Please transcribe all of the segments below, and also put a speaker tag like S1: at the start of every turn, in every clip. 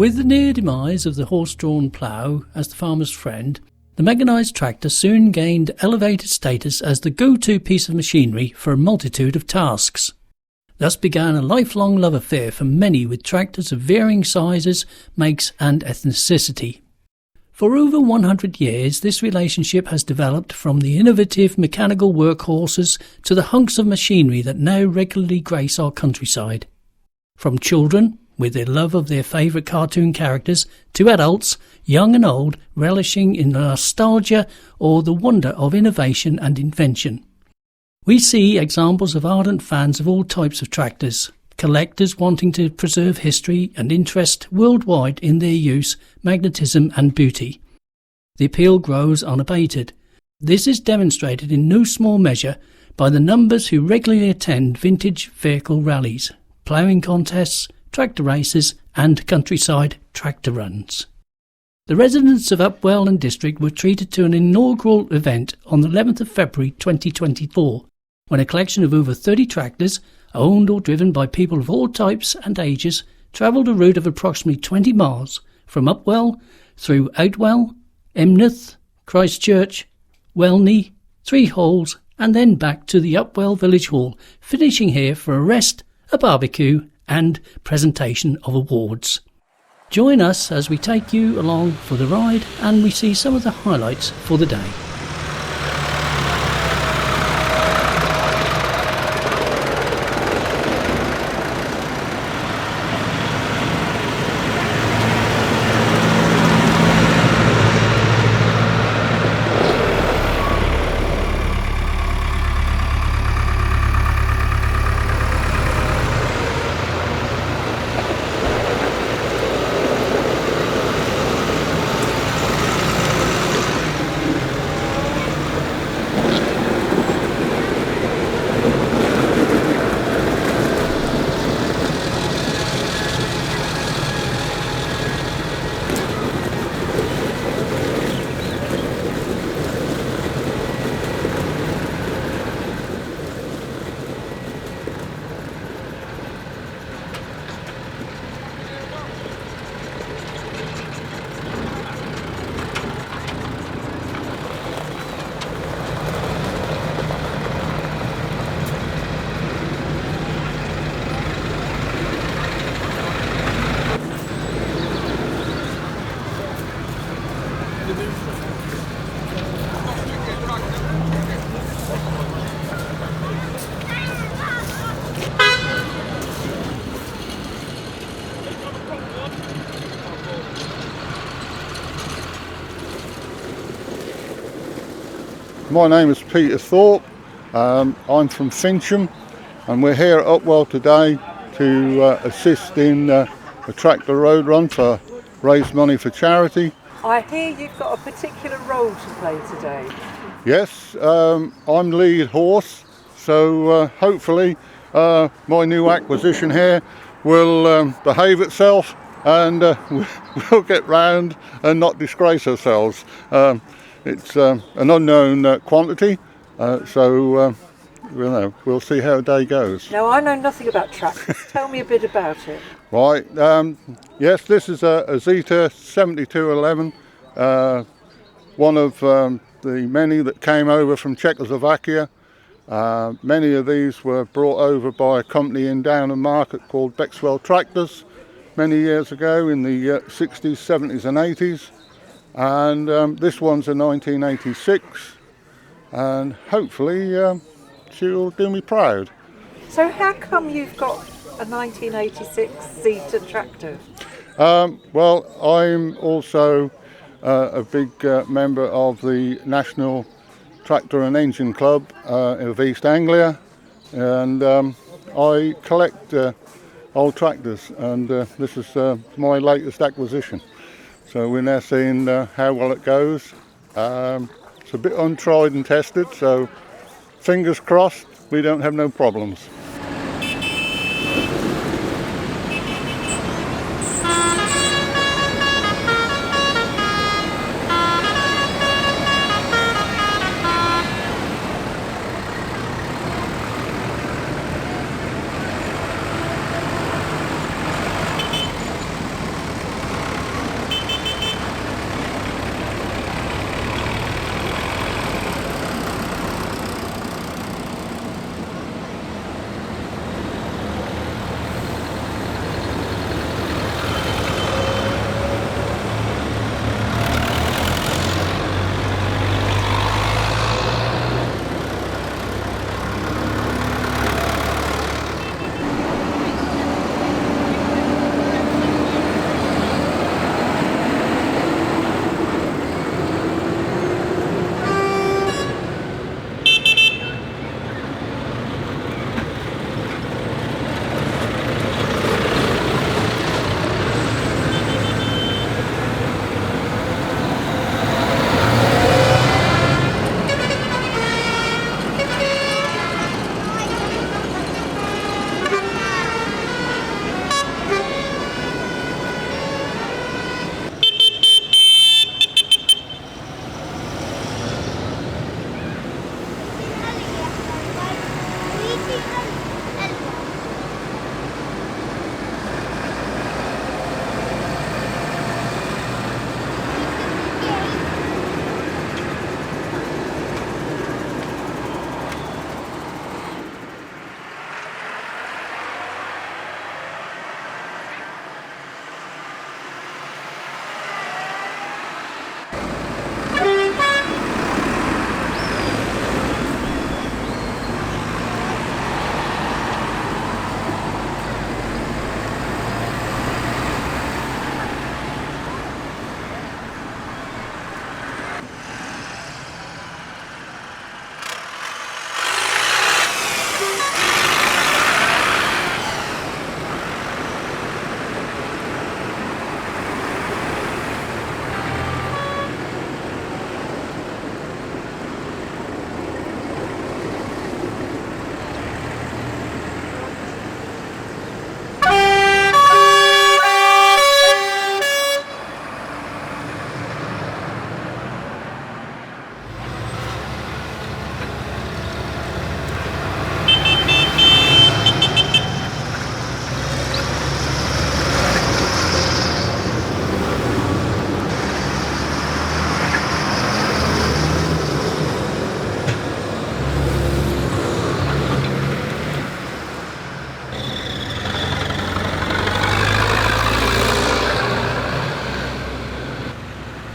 S1: With the near demise of the horse-drawn plough as the farmer's friend, the mechanised tractor soon gained elevated status as the go-to piece of machinery for a multitude of tasks. Thus began a lifelong love affair for many with tractors of varying sizes, makes and ethnicity. For over 100 years, this relationship has developed from the innovative mechanical workhorses to the hunks of machinery that now regularly grace our countryside. From children, with their love of their favourite cartoon characters, to adults, young and old, relishing in the nostalgia or the wonder of innovation and invention. We see examples of ardent fans of all types of tractors, collectors wanting to preserve history and interest worldwide in their use, magnetism and beauty. The appeal grows unabated. This is demonstrated in no small measure by the numbers who regularly attend vintage vehicle rallies, ploughing contests, tractor races and countryside tractor runs. The residents of Upwell and district were treated to an inaugural event on the 11th of February 2024, when a collection of over 30 tractors, owned or driven by people of all types and ages, travelled a route of approximately 20 miles from Upwell through Outwell, Emneth, Christchurch, Welney, Three Holes and then back to the Upwell Village Hall, finishing here for a rest, a barbecue and presentation of awards. Join us as we take you along for the ride and we see some of the highlights for the day.
S2: My name is Peter Thorpe. I'm from Fincham and we're here at Upwell today to assist in a tractor road run to raise money for charity.
S3: I hear you've got a particular role to play today.
S2: Yes, I'm lead horse, so hopefully my new acquisition here will behave itself and we'll get round and not disgrace ourselves. It's an unknown quantity, so we'll see how the day goes.
S3: Now, I know nothing about tractors. Tell me a bit about it.
S2: Right, yes, this is a Zeta 7211, one of the many that came over from Czechoslovakia. Many of these were brought over by a company in Downham Market called Upwell Tractors many years ago in the 60s, 70s and 80s. And this one's a 1986 and hopefully she'll do me proud.
S3: So how come you've got a 1986 Zeta tractor?
S2: Well, I'm also a big member of the National Tractor and Engine Club of East Anglia, and I collect old tractors, and this is my latest acquisition. So we're now seeing how well it goes. It's a bit untried and tested, so fingers crossed we don't have no problems.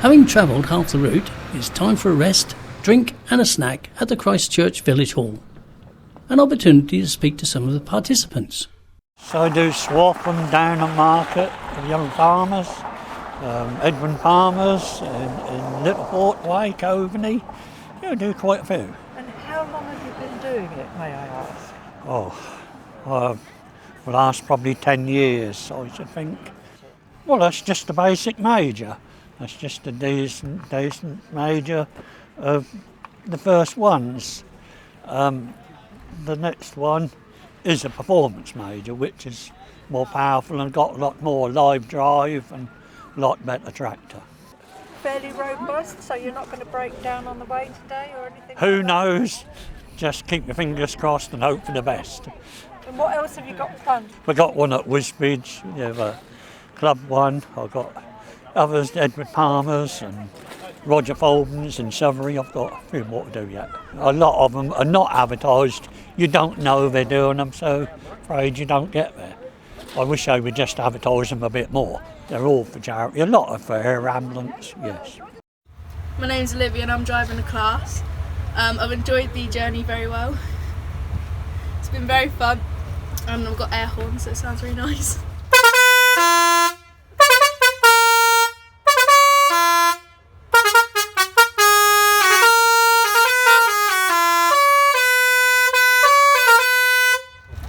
S1: Having travelled half the route, it's time for a rest, drink and a snack at the Christchurch Village Hall. An opportunity to speak to some of the participants.
S4: So I do Swaffham, Downham Market, the young farmers, Edwin Palmer's in Littleport Way, Coveney. I do quite a few.
S3: And how long have you been doing it, may I ask?
S4: The last probably 10 years, I should think. Well, that's just a basic major. That's just a decent major of the first ones. The next one is a performance major, which is more powerful and got a lot more live drive and a lot better tractor.
S3: Fairly robust, so you're not going to break down on the way today or anything?
S4: Who knows? Just keep your fingers crossed and hope for the best.
S3: And what else have you got planned?
S4: We got one at Wisbech, you have a club one. I've got others, Edward Palmer's and Roger Folden's in Surrey. I've got a few more to do yet. A lot of them are not advertised. You don't know they're doing them, so afraid you don't get there. I wish I would just advertise them a bit more. They're all for charity. A lot of for air ambulance, yes.
S5: My name's Olivia and I'm driving a Claas. I've enjoyed the journey very well. It's been very fun and I've got air horns, so it sounds really nice.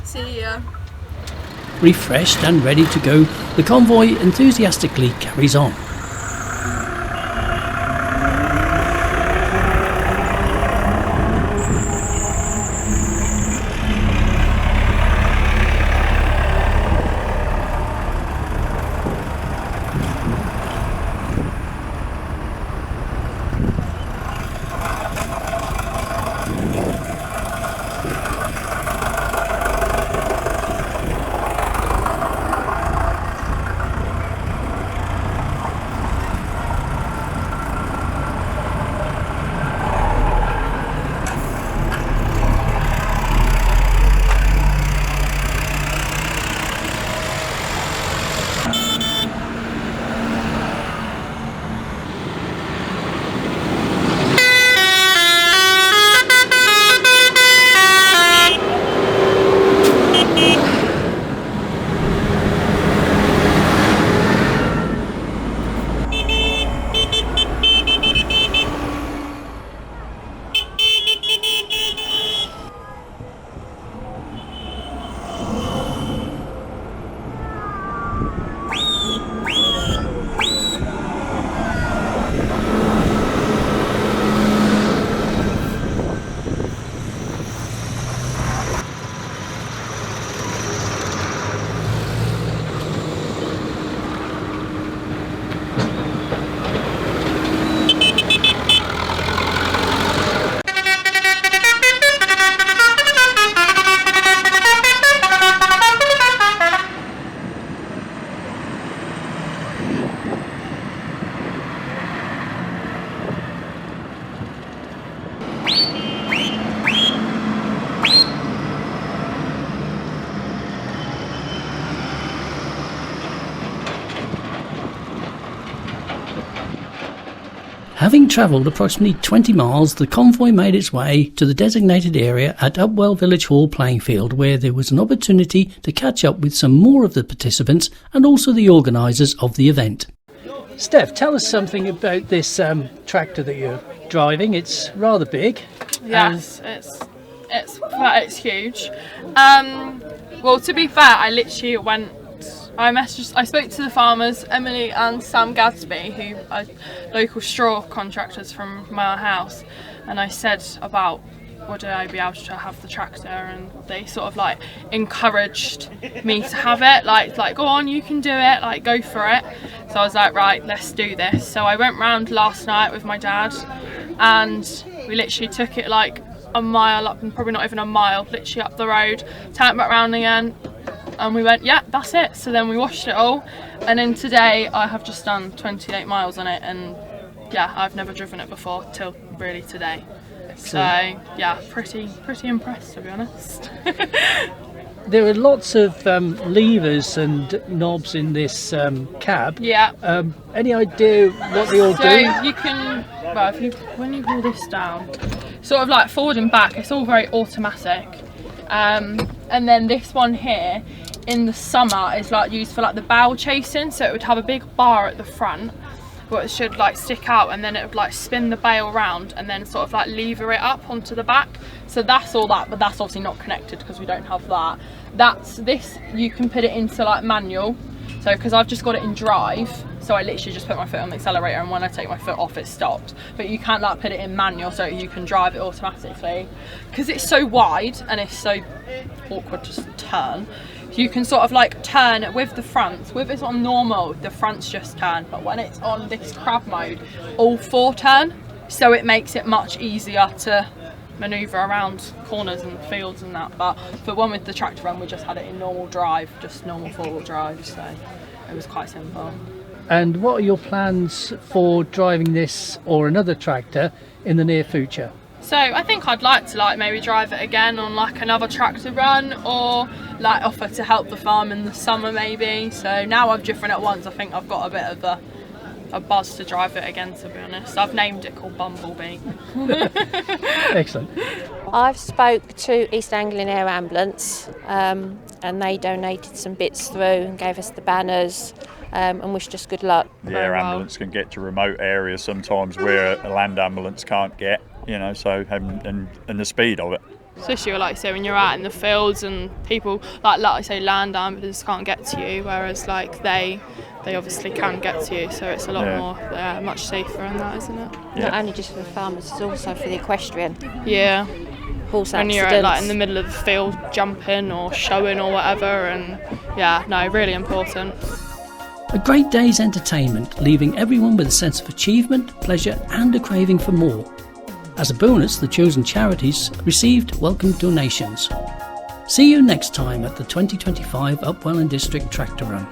S5: See ya.
S1: Refreshed and ready to go, the convoy enthusiastically carries on. Having travelled approximately 20 miles, the convoy made its way to the designated area at Upwell Village Hall Playing Field, where there was an opportunity to catch up with some more of the participants and also the organisers of the event. Steph, tell us something about this tractor that you're driving. It's rather big.
S5: Yes, it's huge. Well, to be fair, I literally I spoke to the farmers, Emily and Sam Gadsby, who are local straw contractors from my house, and I said about would I be able to have the tractor, and they sort of like encouraged me to have it, like go on, you can do it, like go for it. So I was like, right, let's do this. So I went round last night with my dad and we literally took it like a mile up, and probably not even a mile, literally up the road, turned back round again, and we went, yeah, that's it. So then we washed it all, and then today I have just done 28 miles on it, and yeah, I've never driven it before till really today. So yeah, pretty impressed, to be honest.
S1: there are lots of levers and knobs in this cab.
S5: Yeah.
S1: Any idea what they all do?
S5: So you can, well, when you pull this down, sort of like forward and back, it's all very automatic. And then this one here, in the summer, is like used for like the bow chasing. So it would have a big bar at the front, where it should like stick out, and then it would like spin the bale round and then sort of like lever it up onto the back. So that's all that, but that's obviously not connected because we don't have that. That's this, you can put it into like manual. So because I've just got it in drive, so I literally just put my foot on the accelerator, and when I take my foot off it stops. But you can't like put it in manual so you can drive it automatically. Because it's so wide and it's so awkward to turn, you can sort of like turn it with the fronts. With it on normal, the fronts just turn, but when it's on this crab mode, all four turn. So it makes it much easier to manoeuvre around corners and fields and that. But for one with the tractor run, we just had it in normal drive, just normal four-wheel drive, so it was quite simple.
S1: And what are your plans for driving this or another tractor in the near future?
S5: So I think I'd like to like maybe drive it again on like another tractor run, or like offer to help the farm in the summer maybe. So now I've driven it once, I think I've got a bit of a buzz to drive it again, to be honest. I've named it called Bumblebee.
S1: Excellent.
S6: I've spoke to East Anglian Air Ambulance and they donated some bits through and gave us the banners and wished us good luck.
S7: The air ambulance can get to remote areas sometimes where a land ambulance can't get, you know, so and the speed of it.
S5: Especially like I say, when you're out in the fields and people like I say, land ambulances can't get to you, whereas like they obviously can get to you, so it's a lot more much safer and that, isn't it?
S6: Not only just for the farmers, it's also for the equestrian.
S5: Yeah.
S6: Horse
S5: when
S6: accidents.
S5: you're like in the middle of the field jumping or showing or whatever, and yeah, no, really important.
S1: A great day's entertainment, leaving everyone with a sense of achievement, pleasure and a craving for more. As a bonus, the chosen charities received welcome donations. See you next time at the 2025 Upwell District Tractor Run.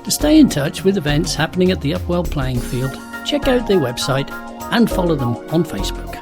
S1: To stay in touch with events happening at the Upwell Playing Field, check out their website and follow them on Facebook.